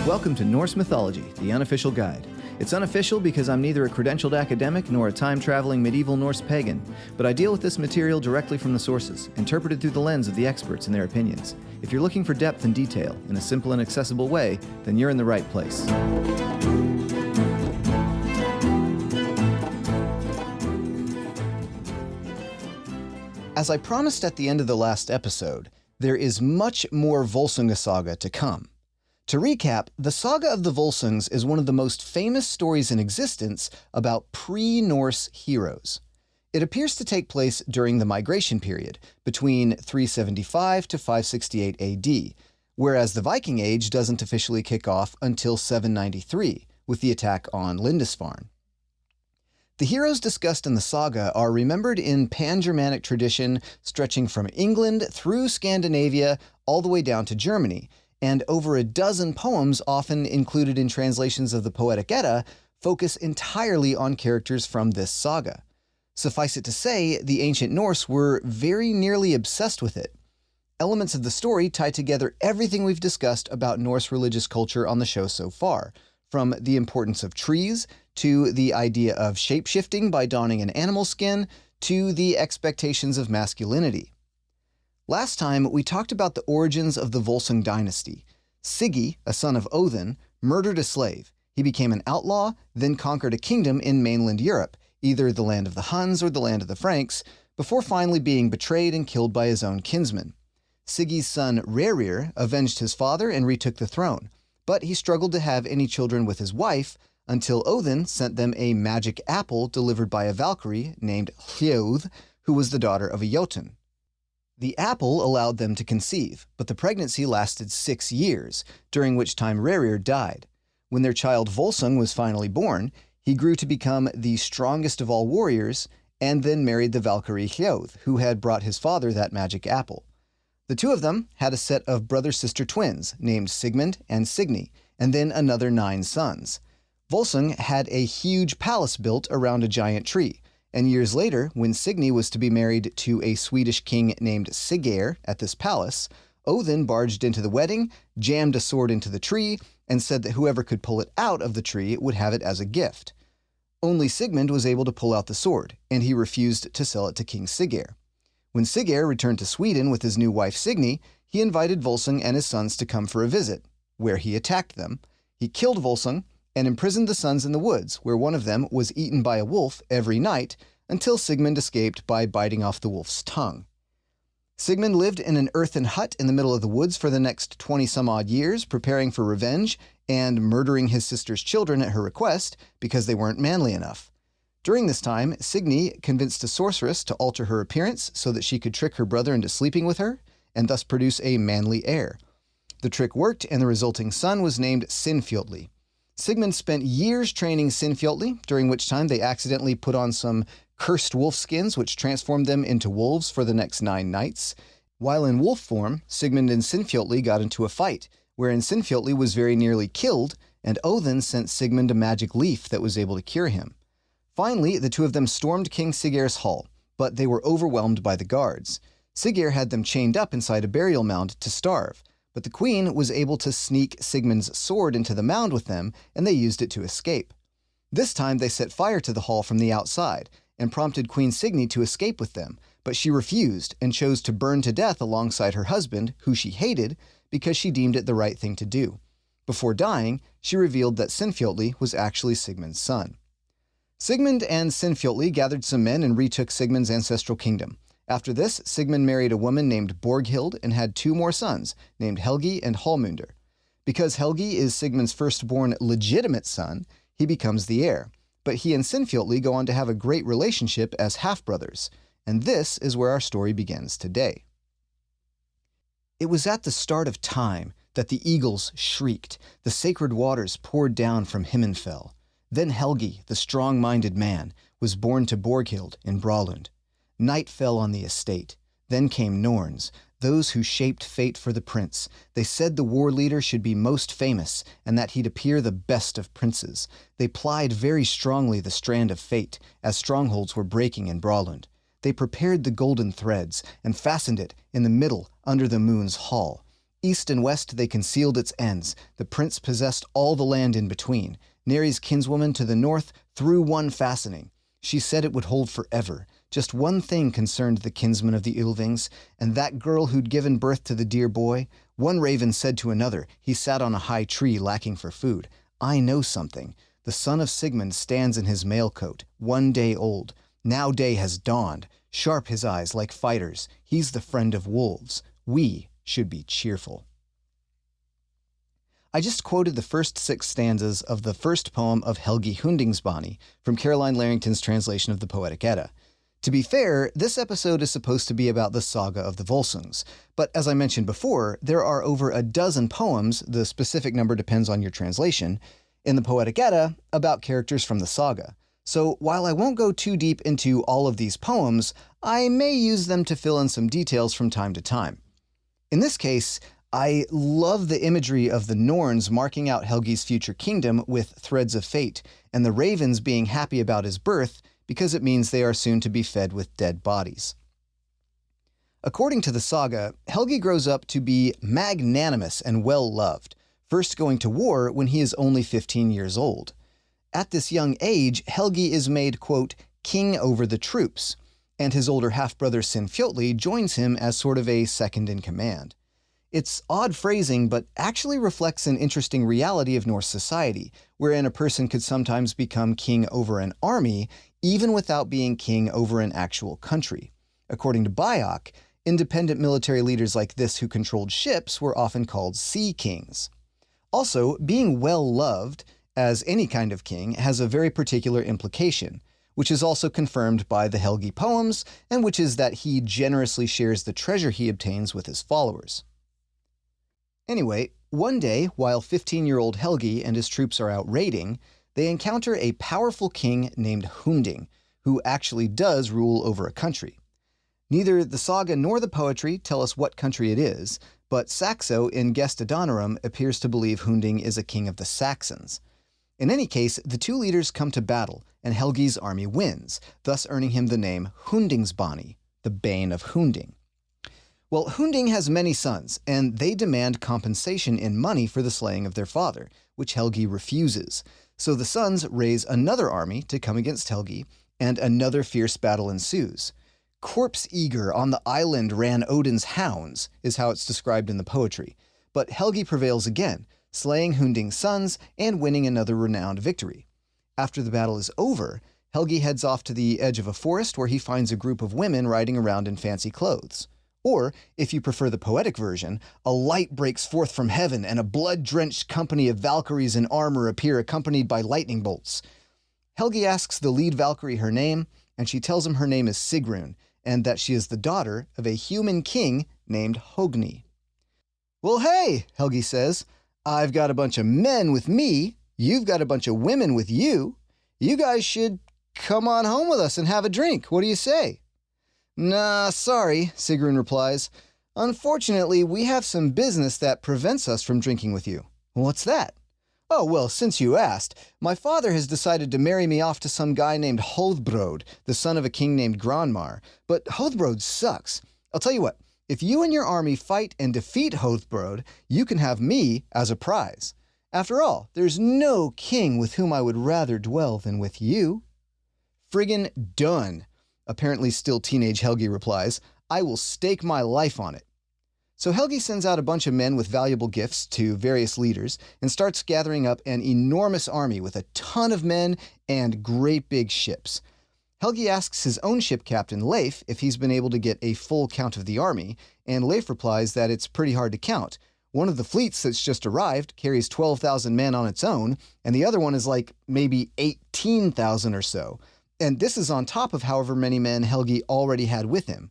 Welcome to Norse Mythology, the unofficial guide. It's unofficial because I'm neither a credentialed academic nor a time-traveling medieval Norse pagan, but I deal with this material directly from the sources, interpreted through the lens of the experts and their opinions. If you're looking for depth and detail in a simple and accessible way, then you're in the right place. As I promised at the end of the last episode, there is much more Volsunga saga to come. To recap, the Saga of the Volsungs is one of the most famous stories in existence about pre-Norse heroes. It appears to take place during the migration period, between 375 to 568 AD, whereas the Viking Age doesn't officially kick off until 793, with the attack on Lindisfarne. The heroes discussed in the saga are remembered in pan-Germanic tradition stretching from England through Scandinavia all the way down to Germany, and over a dozen poems, often included in translations of the Poetic Edda, focus entirely on characters from this saga. Suffice it to say, the ancient Norse were very nearly obsessed with it. Elements of the story tie together everything we've discussed about Norse religious culture on the show so far, from the importance of trees, to the idea of shape-shifting by donning an animal skin, to the expectations of masculinity. Last time, we talked about the origins of the Volsung dynasty. Siggi, a son of Odin, murdered a slave. He became an outlaw, then conquered a kingdom in mainland Europe, either the land of the Huns or the land of the Franks, before finally being betrayed and killed by his own kinsmen. Siggi's son Wherein avenged his father and retook the throne, but he struggled to have any children with his wife until Odin sent them a magic apple delivered by a valkyrie named Hljóð, who was the daughter of a Jotun. The apple allowed them to conceive, but the pregnancy lasted 6 years, during which time Wherein died. When their child Volsung was finally born, he grew to become the strongest of all warriors, and then married the valkyrie Hljóð, who had brought his father that magic apple. The two of them had a set of brother-sister twins, named Sigmund and Signy, and then another 9 sons. Volsung had a huge palace built around a giant tree, and years later, when Signy was to be married to a Swedish king named Siggeir at this palace, Odin barged into the wedding, jammed a sword into the tree, and said that whoever could pull it out of the tree would have it as a gift. Only Sigmund was able to pull out the sword, and he refused to sell it to King Siggeir. When Siggeir returned to Sweden with his new wife Signy, he invited Volsung and his sons to come for a visit, where he attacked them. He killed Volsung, and imprisoned the sons in the woods, where one of them was eaten by a wolf every night until Sigmund escaped by biting off the wolf's tongue. Sigmund lived in an earthen hut in the middle of the woods for the next 20-some-odd years, preparing for revenge and murdering his sister's children at her request because they weren't manly enough. During this time, Signy convinced a sorceress to alter her appearance so that she could trick her brother into sleeping with her and thus produce a manly heir. The trick worked, and the resulting son was named Sinfjotli. Sigmund spent years training Sinfjotli, during which time they accidentally put on some cursed wolf skins which transformed them into wolves for the next 9 nights. While in wolf form, Sigmund and Sinfjotli got into a fight, wherein Sinfjotli was very nearly killed, and Odin sent Sigmund a magic leaf that was able to cure him. Finally, the two of them stormed King Siggeir's hall, but they were overwhelmed by the guards. Siggeir had them chained up inside a burial mound to starve, but the queen was able to sneak Sigmund's sword into the mound with them, and they used it to escape. This time they set fire to the hall from the outside, and prompted Queen Signy to escape with them, but she refused and chose to burn to death alongside her husband, who she hated, because she deemed it the right thing to do. Before dying, she revealed that Sinfjotli was actually Sigmund's son. Sigmund and Sinfjotli gathered some men and retook Sigmund's ancestral kingdom. After this, Sigmund married a woman named Borghild and had 2 more sons, named Helgi and Hallmundr. Because Helgi is Sigmund's firstborn legitimate son, he becomes the heir, but he and Sinfjotli go on to have a great relationship as half-brothers, and this is where our story begins today. It was at the start of time that the eagles shrieked, the sacred waters poured down from Himmenfell. Then Helgi, the strong-minded man, was born to Borghild in Bralund. Night fell on the estate. Then came Norns, those who shaped fate for the prince. They said the war leader should be most famous, and that he'd appear the best of princes. They plied very strongly the strand of fate, as strongholds were breaking in Bralund. They prepared the golden threads, and fastened it in the middle under the moon's hall. East and west they concealed its ends. The prince possessed all the land in between. Neri's kinswoman to the north threw one fastening. She said it would hold forever. Just one thing concerned the kinsmen of the Ylvings, and that girl who'd given birth to the dear boy. One raven said to another, he sat on a high tree lacking for food, I know something. The son of Sigmund stands in his mail coat, 1 day old. Now day has dawned. Sharp his eyes like fighters. He's the friend of wolves. We should be cheerful. I just quoted the first 6 stanzas of the first poem of Helgi Hundingsbani from Carolyne Larrington's translation of the Poetic Edda. To be fair, this episode is supposed to be about the Saga of the Volsungs, but as I mentioned before, there are over a dozen poems, the specific number depends on your translation, in the Poetic Edda about characters from the saga. So while I won't go too deep into all of these poems, I may use them to fill in some details from time to time. In this case, I love the imagery of the Norns marking out Helgi's future kingdom with threads of fate, and the ravens being happy about his birth because it means they are soon to be fed with dead bodies. According to the saga, Helgi grows up to be magnanimous and well-loved, first going to war when he is only 15 years old. At this young age, Helgi is made, quote, king over the troops, and his older half-brother Sinfjotli joins him as sort of a second in command. It's odd phrasing, but actually reflects an interesting reality of Norse society, wherein a person could sometimes become king over an army, even without being king over an actual country. According to Byock, independent military leaders like this who controlled ships were often called sea kings. Also, being well-loved, as any kind of king, has a very particular implication, which is also confirmed by the Helgi poems, and which is that he generously shares the treasure he obtains with his followers. Anyway, one day, while 15-year-old Helgi and his troops are out raiding, they encounter a powerful king named Hunding, who actually does rule over a country. Neither the saga nor the poetry tell us what country it is, but Saxo in Gesta Danorum appears to believe Hunding is a king of the Saxons. In any case, the two leaders come to battle, and Helgi's army wins, thus earning him the name Hundingsbani, the Bane of Hunding. Well, Hunding has many sons, and they demand compensation in money for the slaying of their father, which Helgi refuses. So the sons raise another army to come against Helgi, and another fierce battle ensues. Corpse-eager on the island ran Odin's hounds, is how it's described in the poetry. But Helgi prevails again, slaying Hunding's sons and winning another renowned victory. After the battle is over, Helgi heads off to the edge of a forest where he finds a group of women riding around in fancy clothes. Or, if you prefer the poetic version, a light breaks forth from heaven and a blood-drenched company of valkyries in armor appear accompanied by lightning bolts. Helgi asks the lead valkyrie her name, and she tells him her name is Sigrun, and that she is the daughter of a human king named Hogni. Well, hey, Helgi says, I've got a bunch of men with me, you've got a bunch of women with you. You guys should come on home with us and have a drink. What do you say? Nah, sorry, Sigrun replies. Unfortunately, we have some business that prevents us from drinking with you. What's that? Oh, well, since you asked, my father has decided to marry me off to some guy named Hothbrod, the son of a king named Granmar. But Hothbrod sucks. I'll tell you what, if you and your army fight and defeat Hothbrod, you can have me as a prize. After all, there's no king with whom I would rather dwell than with you. Friggin' done. Apparently still teenage Helgi replies, I will stake my life on it. So Helgi sends out a bunch of men with valuable gifts to various leaders and starts gathering up an enormous army with a ton of men and great big ships. Helgi asks his own ship captain, Leif, if he's been able to get a full count of the army, and Leif replies that it's pretty hard to count. One of the fleets that's just arrived carries 12,000 men on its own, and the other one is like maybe 18,000 or so. And this is on top of however many men Helgi already had with him.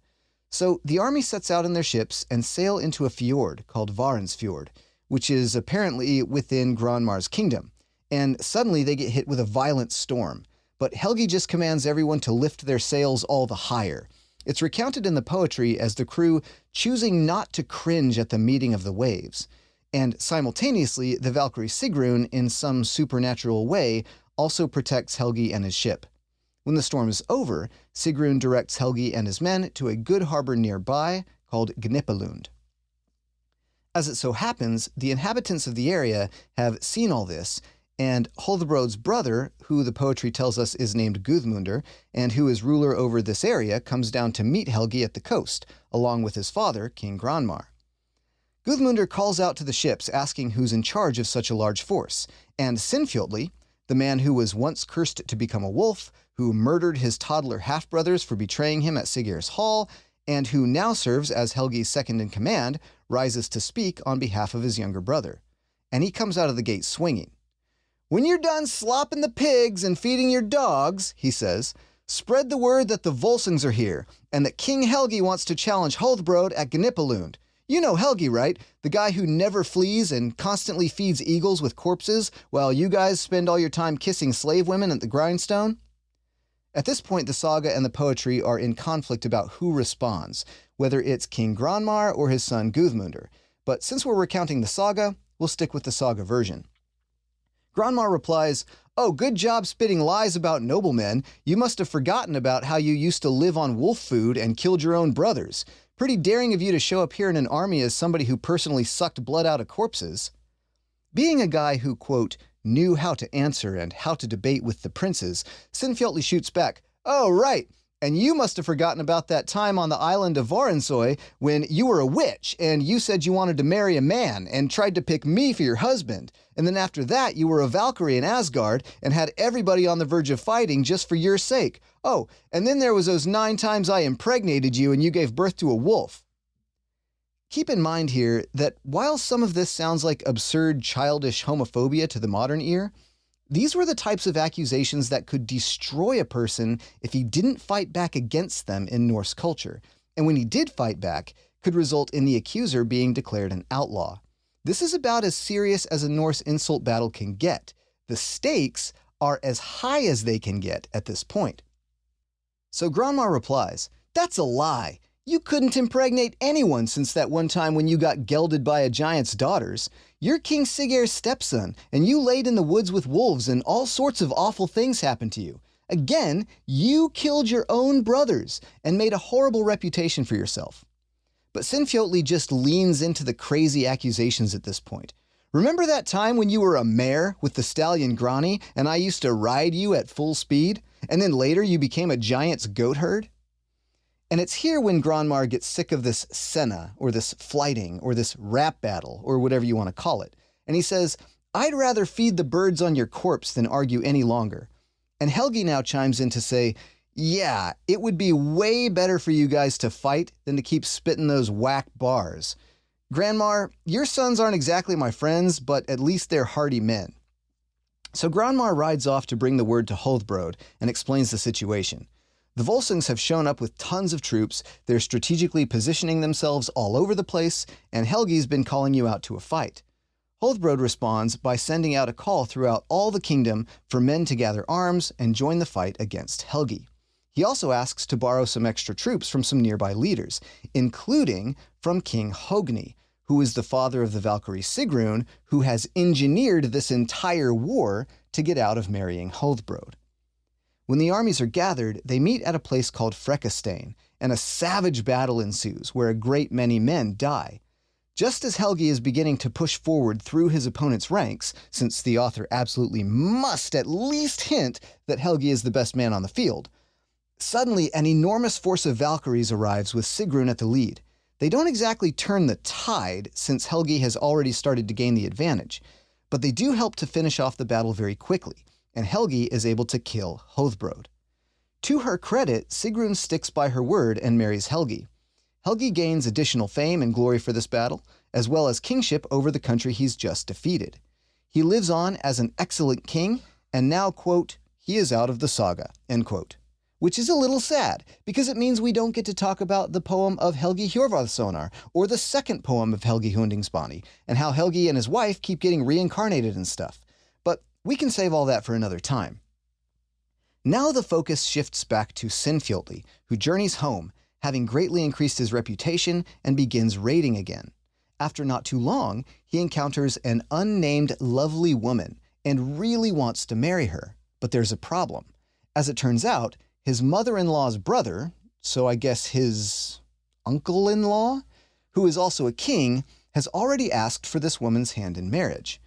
So the army sets out in their ships and sail into a fjord called Varinsfjord, which is apparently within Granmar's kingdom. And suddenly they get hit with a violent storm. But Helgi just commands everyone to lift their sails all the higher. It's recounted in the poetry as the crew choosing not to cringe at the meeting of the waves. And simultaneously, the Valkyrie Sigrun, in some supernatural way, also protects Helgi and his ship. When the storm is over, Sigrun directs Helgi and his men to a good harbor nearby called Gnipalund. As it so happens, the inhabitants of the area have seen all this, and Hrothbrod's brother, who the poetry tells us is named Guðmundur, and who is ruler over this area, comes down to meet Helgi at the coast, along with his father, King Granmar. Guðmundur calls out to the ships asking who's in charge of such a large force, and Sinfjotli, the man who was once cursed to become a wolf, who murdered his toddler half-brothers for betraying him at Siggeir's hall, and who now serves as Helgi's second-in-command, rises to speak on behalf of his younger brother. And he comes out of the gate swinging. "When you're done slopping the pigs and feeding your dogs," he says, "spread the word that the Volsungs are here, and that King Helgi wants to challenge Hrothbrod at Gnipalund. You know Helgi, right? The guy who never flees and constantly feeds eagles with corpses, while you guys spend all your time kissing slave women at the grindstone?" At this point, the saga and the poetry are in conflict about who responds, whether it's King Granmar or his son Guðmundur. But since we're recounting the saga, we'll stick with the saga version. Granmar replies, "Oh, good job spitting lies about noblemen. You must have forgotten about how you used to live on wolf food and killed your own brothers. Pretty daring of you to show up here in an army as somebody who personally sucked blood out of corpses." Being a guy who, quote, knew how to answer and how to debate with the princes, Sinfjotli shoots back, "Oh, right. And you must have forgotten about that time on the island of Varensoy when you were a witch and you said you wanted to marry a man and tried to pick me for your husband. And then after that, you were a Valkyrie in Asgard and had everybody on the verge of fighting just for your sake. Oh, and then there was those 9 times I impregnated you and you gave birth to a wolf." Keep in mind here that while some of this sounds like absurd, childish homophobia to the modern ear, these were the types of accusations that could destroy a person if he didn't fight back against them in Norse culture, and when he did fight back, could result in the accuser being declared an outlaw. This is about as serious as a Norse insult battle can get. The stakes are as high as they can get at this point. So Granmar replies, "That's a lie. You couldn't impregnate anyone since that one time when you got gelded by a giant's daughters. You're King Siggeir's stepson, and you laid in the woods with wolves and all sorts of awful things happened to you. Again, you killed your own brothers and made a horrible reputation for yourself." But Sinfjotli just leans into the crazy accusations at this point. "Remember that time when you were a mare with the stallion Grani and I used to ride you at full speed? And then later you became a giant's goat herd?" And it's here when Granmar gets sick of this senna, or this flighting, or this rap battle, or whatever you want to call it. And he says, "I'd rather feed the birds on your corpse than argue any longer." And Helgi now chimes in to say, "Yeah, it would be way better for you guys to fight than to keep spitting those whack bars. Granmar, your sons aren't exactly my friends, but at least they're hardy men." So Granmar rides off to bring the word to Hrothbrod and explains the situation. The Volsungs have shown up with tons of troops, they're strategically positioning themselves all over the place, and Helgi's been calling you out to a fight. Hrothbrod responds by sending out a call throughout all the kingdom for men to gather arms and join the fight against Helgi. He also asks to borrow some extra troops from some nearby leaders, including from King Hogni, who is the father of the Valkyrie Sigrun, who has engineered this entire war to get out of marrying Hrothbrod. When the armies are gathered, they meet at a place called Frekastein, and a savage battle ensues where a great many men die. Just as Helgi is beginning to push forward through his opponent's ranks, since the author absolutely must at least hint that Helgi is the best man on the field, suddenly an enormous force of Valkyries arrives with Sigrun at the lead. They don't exactly turn the tide, since Helgi has already started to gain the advantage, but they do help to finish off the battle very quickly, and Helgi is able to kill Hrothbrod. To her credit, Sigrun sticks by her word and marries Helgi. Helgi gains additional fame and glory for this battle, as well as kingship over the country he's just defeated. He lives on as an excellent king, and now, quote, he is out of the saga, end quote. Which is a little sad, because it means we don't get to talk about the poem of Helgi Hjörvarsonar, or the second poem of Helgi Hundingsbani, and how Helgi and his wife keep getting reincarnated and stuff. But we can save all that for another time. Now the focus shifts back to Sinfjotli, who journeys home, having greatly increased his reputation, and begins raiding again. After not too long, he encounters an unnamed lovely woman, and really wants to marry her. But there's a problem. As it turns out, his mother-in-law's brother, so I guess his uncle-in-law, who is also a king, has already asked for this woman's hand in marriage.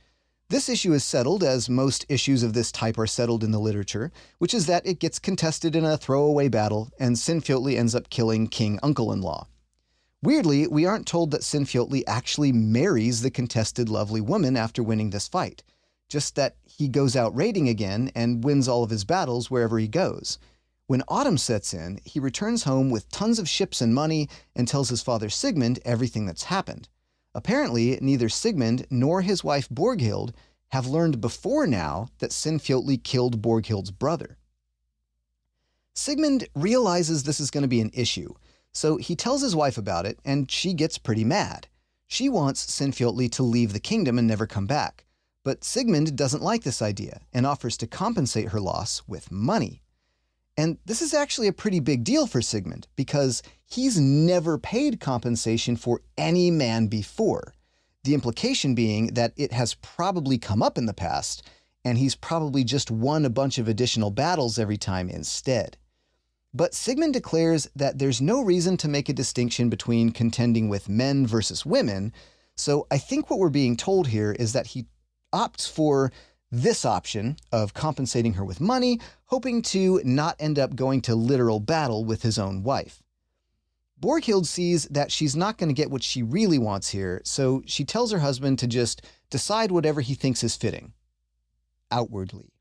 This issue is settled, as most issues of this type are settled in the literature, which is that it gets contested in a throwaway battle, and Sinfjotli ends up killing King Uncle-in-law. Weirdly, we aren't told that Sinfjotli actually marries the contested lovely woman after winning this fight, just that he goes out raiding again and wins all of his battles wherever he goes. When autumn sets in, he returns home with tons of ships and money and tells his father Sigmund everything that's happened. Apparently, neither Sigmund nor his wife Borghild have learned before now that Sinfjotli killed Borghild's brother. Sigmund realizes this is going to be an issue, so he tells his wife about it, and she gets pretty mad. She wants Sinfjotli to leave the kingdom and never come back, but Sigmund doesn't like this idea and offers to compensate her loss with money. And this is actually a pretty big deal for Sigmund, because he's never paid compensation for any man before. The implication being that it has probably come up in the past, and he's probably just won a bunch of additional battles every time instead. But Sigmund declares that there's no reason to make a distinction between contending with men versus women, so I think what we're being told here is that he opts for this option of compensating her with money, hoping to not end up going to literal battle with his own wife. Borghild sees that she's not going to get what she really wants here, so she tells her husband to just decide whatever he thinks is fitting. Outwardly.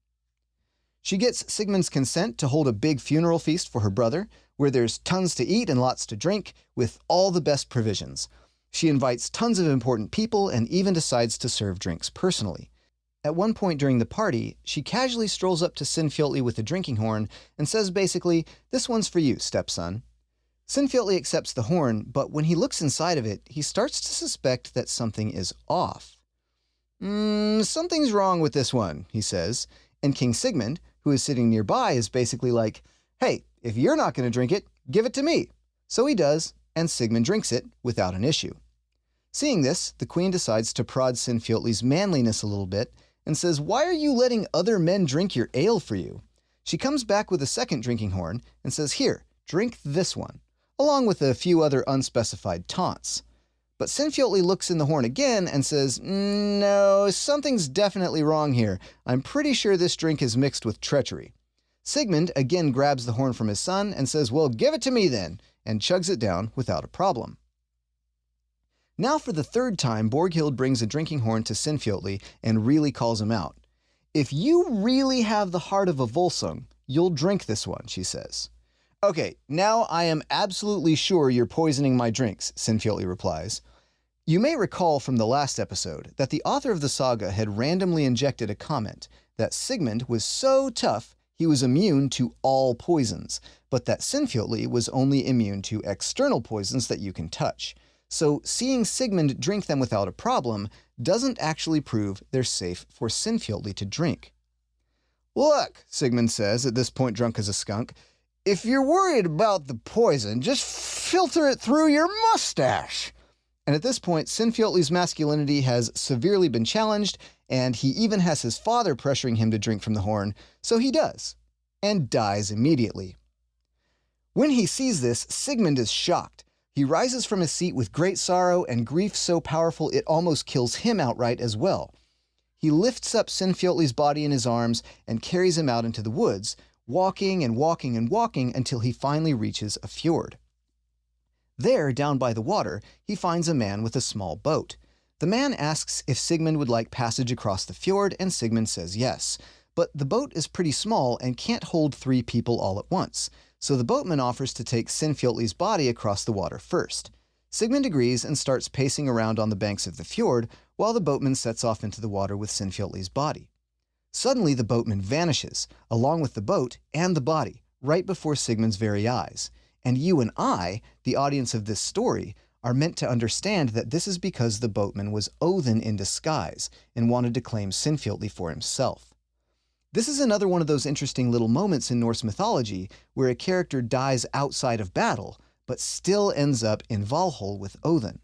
She gets Sigmund's consent to hold a big funeral feast for her brother, where there's tons to eat and lots to drink, with all the best provisions. She invites tons of important people and even decides to serve drinks personally. At one point during the party, she casually strolls up to Sinfjotli with a drinking horn and says basically, "This one's for you, stepson." Sinfjotli accepts the horn, but when he looks inside of it, he starts to suspect that something is off. Something's wrong with this one, he says, and King Sigmund, who is sitting nearby, is basically like, "Hey, if you're not going to drink it, give it to me." So he does, and Sigmund drinks it without an issue. Seeing this, the queen decides to prod Sinfjotli's manliness a little bit, and says, "Why are you letting other men drink your ale for you?" She comes back with a second drinking horn and says, "Here, drink this one," along with a few other unspecified taunts. But Sinfjotli looks in the horn again and says, "No, something's definitely wrong here. I'm pretty sure this drink is mixed with treachery." Sigmund again grabs the horn from his son and says, "Well, give it to me then," and chugs it down without a problem. Now for the third time, Borghild brings a drinking horn to Sinfjotli and really calls him out. "If you really have the heart of a Volsung, you'll drink this one," she says. "Okay, now I am absolutely sure you're poisoning my drinks," Sinfjotli replies. You may recall from the last episode that the author of the saga had randomly injected a comment that Sigmund was so tough he was immune to all poisons, but that Sinfjotli was only immune to external poisons that you can touch. So seeing Sigmund drink them without a problem doesn't actually prove they're safe for Sinfjotli to drink. "Look," Sigmund says, at this point drunk as a skunk, "if you're worried about the poison, just filter it through your mustache." And at this point, Sinfjotli's masculinity has severely been challenged, and he even has his father pressuring him to drink from the horn, so he does, and dies immediately. When he sees this, Sigmund is shocked. He rises from his seat with great sorrow and grief so powerful it almost kills him outright as well. He lifts up Sinfjotli's body in his arms and carries him out into the woods, walking and walking and walking until he finally reaches a fjord. There, down by the water, he finds a man with a small boat. The man asks if Sigmund would like passage across the fjord, and Sigmund says yes. But the boat is pretty small and can't hold 3 people all at once, so the boatman offers to take Sinfjotli's body across the water first. Sigmund agrees and starts pacing around on the banks of the fjord, while the boatman sets off into the water with Sinfjotli's body. Suddenly the boatman vanishes, along with the boat and the body, right before Sigmund's very eyes. And you and I, the audience of this story, are meant to understand that this is because the boatman was Odin in disguise and wanted to claim Sinfjotli for himself. This is another one of those interesting little moments in Norse mythology where a character dies outside of battle, but still ends up in Valhöll with Odin.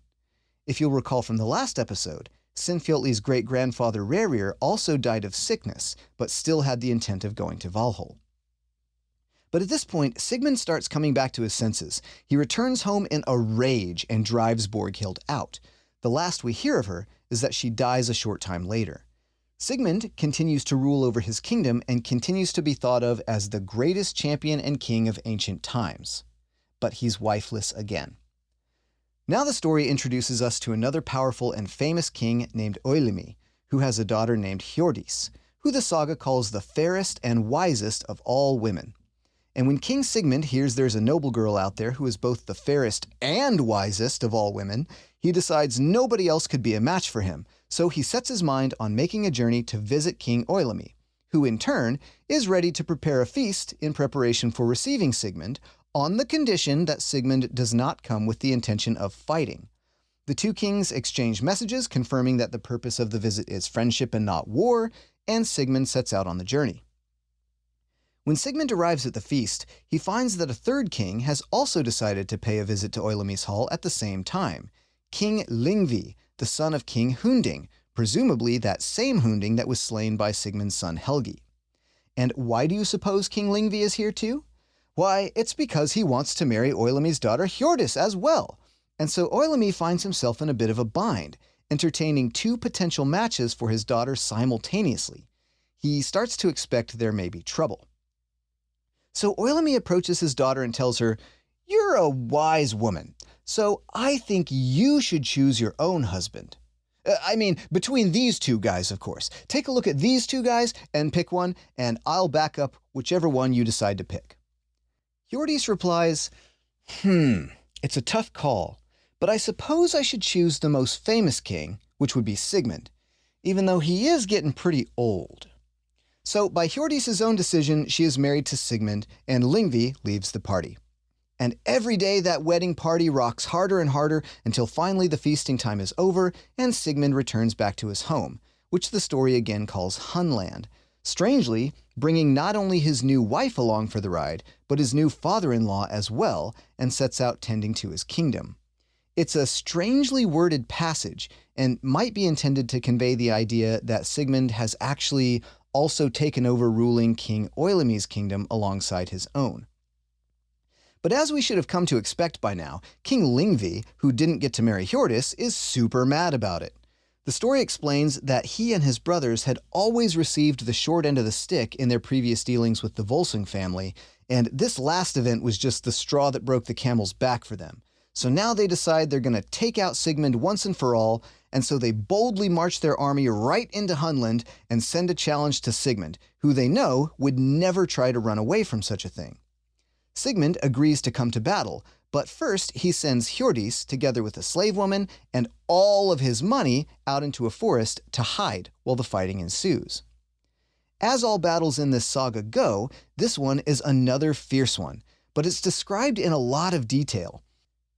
If you'll recall from the last episode, Sinfjotli's great-grandfather Wherein also died of sickness, but still had the intent of going to Valhöll. But at this point, Sigmund starts coming back to his senses. He returns home in a rage and drives Borghild out. The last we hear of her is that she dies a short time later. Sigmund continues to rule over his kingdom and continues to be thought of as the greatest champion and king of ancient times. But he's wifeless again. Now the story introduces us to another powerful and famous king named Oilimi, who has a daughter named Hjordis, who the saga calls the fairest and wisest of all women. And when King Sigmund hears there's a noble girl out there who is both the fairest and wisest of all women, he decides nobody else could be a match for him, so he sets his mind on making a journey to visit King Oilimi, who in turn is ready to prepare a feast in preparation for receiving Sigmund, on the condition that Sigmund does not come with the intention of fighting. The two kings exchange messages confirming that the purpose of the visit is friendship and not war, and Sigmund sets out on the journey. When Sigmund arrives at the feast, he finds that a third king has also decided to pay a visit to Oilimi's hall at the same time, King Lyngvi, the son of King Hunding, presumably that same Hunding that was slain by Sigmund's son Helgi. And why do you suppose King Lyngvi is here too? Why, it's because he wants to marry Oilimi's daughter Hjordis as well. And so Oilimi finds himself in a bit of a bind, entertaining two potential matches for his daughter simultaneously. He starts to expect there may be trouble. So Oilimi approaches his daughter and tells her, "You're a wise woman, so I think you should choose your own husband. Between these two guys, of course. Take a look at these two guys and pick one, and I'll back up whichever one you decide to pick." Hjordis replies, "It's a tough call, but I suppose I should choose the most famous king, which would be Sigmund, even though he is getting pretty old." So by Hjordis' own decision, she is married to Sigmund, and Lyngvi leaves the party. And every day that wedding party rocks harder and harder until finally the feasting time is over and Sigmund returns back to his home, which the story again calls Hunland, strangely bringing not only his new wife along for the ride, but his new father-in-law as well, and sets out tending to his kingdom. It's a strangely worded passage and might be intended to convey the idea that Sigmund has actually also taken over ruling King Oilimi's kingdom alongside his own. But as we should have come to expect by now, King Lyngvi, who didn't get to marry Hjordis, is super mad about it. The story explains that he and his brothers had always received the short end of the stick in their previous dealings with the Volsung family, and this last event was just the straw that broke the camel's back for them. So now they decide they're going to take out Sigmund once and for all, and so they boldly march their army right into Hunland and send a challenge to Sigmund, who they know would never try to run away from such a thing. Sigmund agrees to come to battle, but first he sends Hjordis, together with a slave woman, and all of his money out into a forest to hide while the fighting ensues. As all battles in this saga go, this one is another fierce one, but it's described in a lot of detail.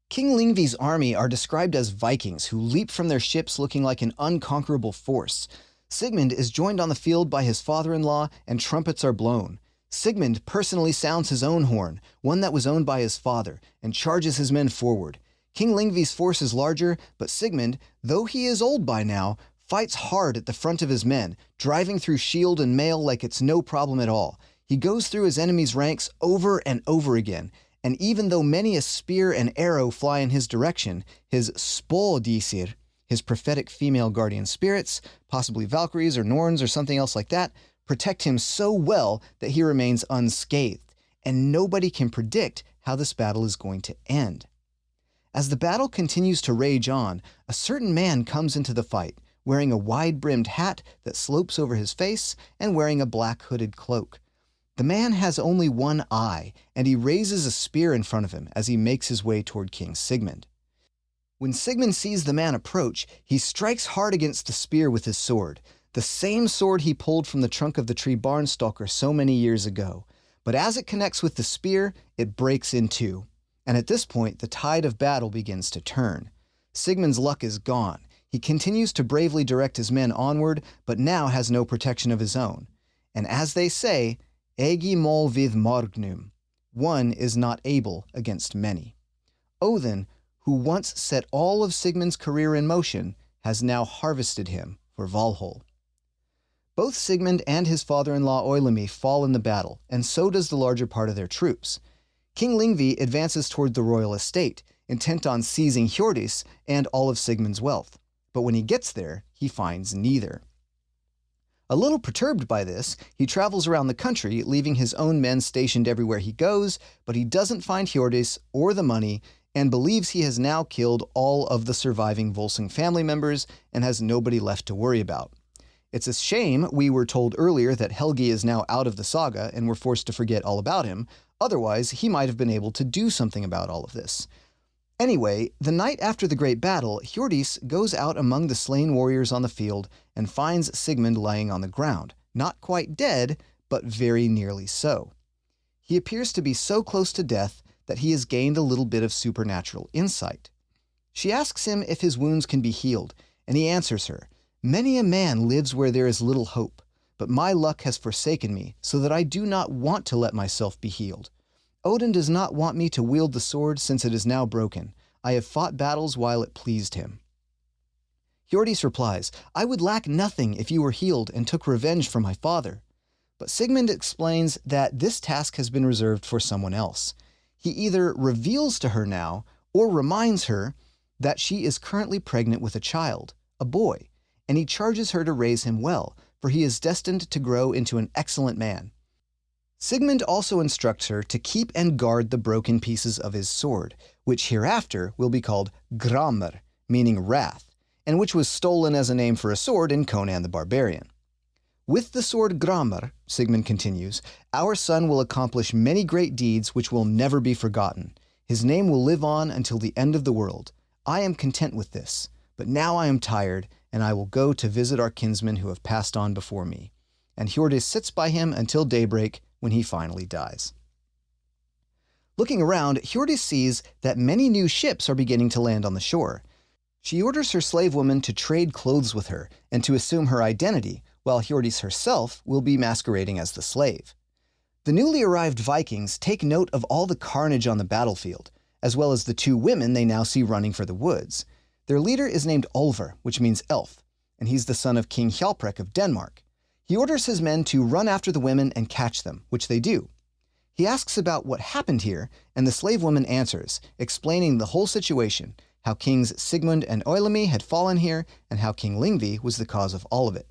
King Lyngvi's army are described as Vikings who leap from their ships looking like an unconquerable force. Sigmund is joined on the field by his father-in-law, and trumpets are blown. Sigmund personally sounds his own horn, one that was owned by his father, and charges his men forward. King Lyngvi's force is larger, but Sigmund, though he is old by now, fights hard at the front of his men, driving through shield and mail like it's no problem at all. He goes through his enemy's ranks over and over again, and even though many a spear and arrow fly in his direction, his spådisir, his prophetic female guardian spirits, possibly valkyries or norns or something else like that, protect him so well that he remains unscathed, and nobody can predict how this battle is going to end. As the battle continues to rage on, a certain man comes into the fight, wearing a wide-brimmed hat that slopes over his face and wearing a black hooded cloak. The man has only one eye, and he raises a spear in front of him as he makes his way toward King Sigmund. When Sigmund sees the man approach, he strikes hard against the spear with his sword, the same sword he pulled from the trunk of the tree Barnstalker so many years ago. But as it connects with the spear, it breaks in two. And at this point, the tide of battle begins to turn. Sigmund's luck is gone. He continues to bravely direct his men onward, but now has no protection of his own. And as they say, Egi mol vid morgnum, one is not able against many. Odin, who once set all of Sigmund's career in motion, has now harvested him for Valhöll. Both Sigmund and his father-in-law Oilimi fall in the battle, and so does the larger part of their troops. King Lyngvi advances toward the royal estate, intent on seizing Hjordis and all of Sigmund's wealth. But when he gets there, he finds neither. A little perturbed by this, he travels around the country, leaving his own men stationed everywhere he goes, but he doesn't find Hjordis or the money, and believes he has now killed all of the surviving Volsung family members and has nobody left to worry about. It's a shame we were told earlier that Helgi is now out of the saga and we're forced to forget all about him. Otherwise, he might have been able to do something about all of this. Anyway, the night after the great battle, Hjordis goes out among the slain warriors on the field and finds Sigmund lying on the ground, not quite dead, but very nearly so. He appears to be so close to death that he has gained a little bit of supernatural insight. She asks him if his wounds can be healed, and he answers her, "Many a man lives where there is little hope, but my luck has forsaken me, so that I do not want to let myself be healed. Odin does not want me to wield the sword since it is now broken. I have fought battles while it pleased him." Hjordis replies, "I would lack nothing if you were healed and took revenge for my father." But Sigmund explains that this task has been reserved for someone else. He either reveals to her now or reminds her that she is currently pregnant with a child, a boy, and he charges her to raise him well, for he is destined to grow into an excellent man. Sigmund also instructs her to keep and guard the broken pieces of his sword, which hereafter will be called Gramr, meaning wrath, and which was stolen as a name for a sword in Conan the Barbarian. "With the sword Gramr," Sigmund continues, "our son will accomplish many great deeds which will never be forgotten. His name will live on until the end of the world. I am content with this, but now I am tired, and I will go to visit our kinsmen who have passed on before me." And Hjordis sits by him until daybreak, when he finally dies. Looking around, Hjordis sees that many new ships are beginning to land on the shore. She orders her slave woman to trade clothes with her and to assume her identity, while Hjordis herself will be masquerading as the slave. The newly arrived Vikings take note of all the carnage on the battlefield, as well as the two women they now see running for the woods. Their leader is named Olver, which means elf, and he's the son of King Hjalprek of Denmark. He orders his men to run after the women and catch them, which they do. He asks about what happened here, and the slave woman answers, explaining the whole situation, how Kings Sigmund and Oilemi had fallen here, and how King Lingvi was the cause of all of it.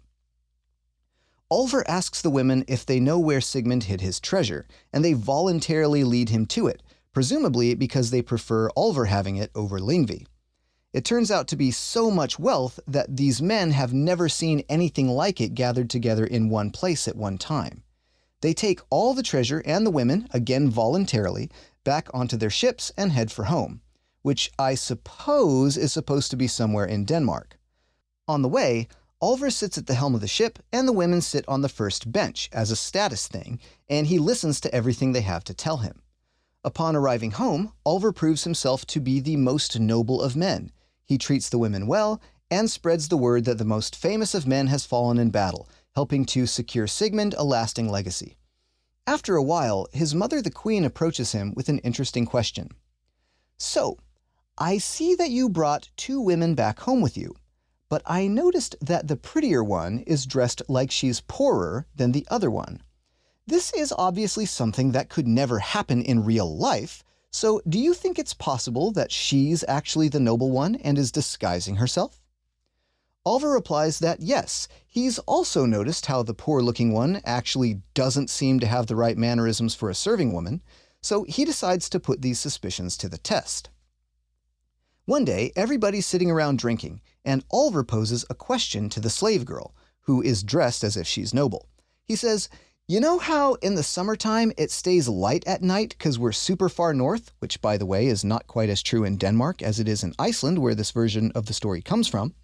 Olver asks the women if they know where Sigmund hid his treasure, and they voluntarily lead him to it, presumably because they prefer Olver having it over Lingvi. It turns out to be so much wealth that these men have never seen anything like it gathered together in one place at one time. They take all the treasure and the women, again voluntarily, back onto their ships and head for home, which I suppose is supposed to be somewhere in Denmark. On the way, Olver sits at the helm of the ship and the women sit on the first bench as a status thing, and he listens to everything they have to tell him. Upon arriving home, Olver proves himself to be the most noble of men. He treats the women well and spreads the word that the most famous of men has fallen in battle, helping to secure Sigmund a lasting legacy. After a while, his mother the queen approaches him with an interesting question. "So, I see that you brought two women back home with you, but I noticed that the prettier one is dressed like she's poorer than the other one. This is obviously something that could never happen in real life, so do you think it's possible that she's actually the noble one and is disguising herself?" Olver replies that yes, he's also noticed how the poor-looking one actually doesn't seem to have the right mannerisms for a serving woman, so he decides to put these suspicions to the test. One day, everybody's sitting around drinking, and Olver poses a question to the slave girl, who is dressed as if she's noble. He says, "You know how in the summertime it stays light at night because we're super far north," which, by the way, is not quite as true in Denmark as it is in Iceland, where this version of the story comes from.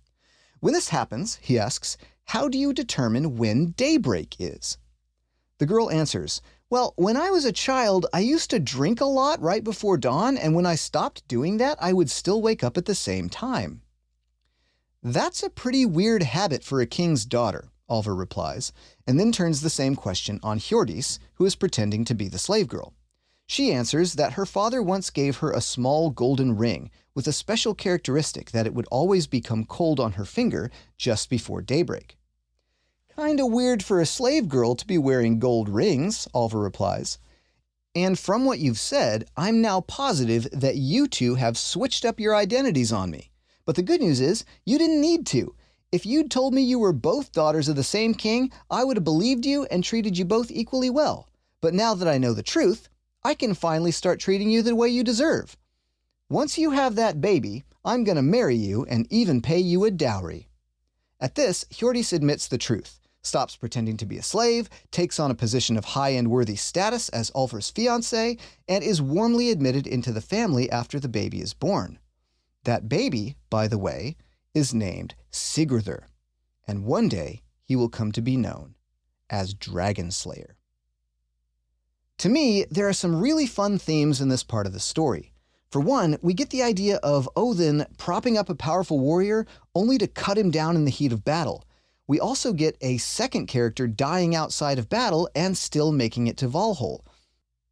"When this happens," he asks, "how do you determine when daybreak is?" The girl answers, "Well, when I was a child, I used to drink a lot right before dawn, and when I stopped doing that, I would still wake up at the same time." "That's a pretty weird habit for a king's daughter," Olver replies, and then turns the same question on Hjordis, who is pretending to be the slave girl. She answers that her father once gave her a small golden ring with a special characteristic that it would always become cold on her finger just before daybreak. "Kinda weird for a slave girl to be wearing gold rings," Olver replies. And from what you've said, I'm now positive that you two have switched up your identities on me. But the good news is, you didn't need to. If you'd told me you were both daughters of the same king, I would have believed you and treated you both equally well. But now that I know the truth, I can finally start treating you the way you deserve. Once you have that baby, I'm going to marry you and even pay you a dowry." At this, Hjördis admits the truth, stops pretending to be a slave, takes on a position of high and worthy status as Ulfr's fiancé, and is warmly admitted into the family after the baby is born. That baby, by the way, is named Sigurður, and one day he will come to be known as Dragon Slayer. To me, there are some really fun themes in this part of the story. For one, we get the idea of Odin propping up a powerful warrior only to cut him down in the heat of battle. We also get a second character dying outside of battle and still making it to Valhöll.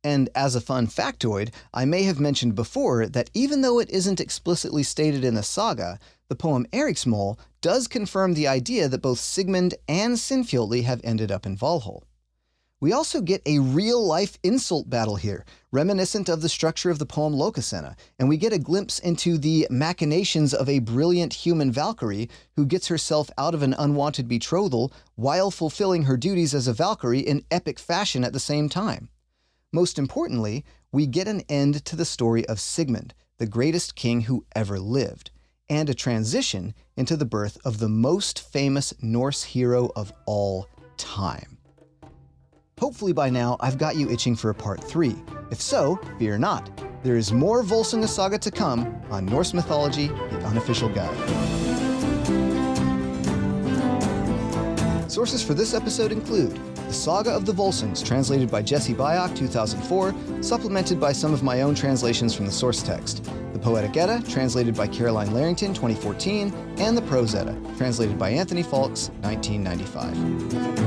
And as a fun factoid, I may have mentioned before that even though it isn't explicitly stated in the saga, the poem Eriksmål does confirm the idea that both Sigmund and Sinfjotli have ended up in Valhöll. We also get a real-life insult battle here, reminiscent of the structure of the poem Lokasenna, and we get a glimpse into the machinations of a brilliant human Valkyrie who gets herself out of an unwanted betrothal while fulfilling her duties as a Valkyrie in epic fashion at the same time. Most importantly, we get an end to the story of Sigmund, the greatest king who ever lived, and a transition into the birth of the most famous Norse hero of all time. Hopefully by now I've got you itching for a part 3. If so, fear not. There is more Volsunga Saga to come on Norse Mythology, the Unofficial Guide. Sources for this episode include The Saga of the Volsungs, translated by Jesse Byock, 2004, supplemented by some of my own translations from the source text. The Poetic Edda, translated by Carolyne Larrington, 2014, and the Prose Edda, translated by Anthony Faulkes, 1995.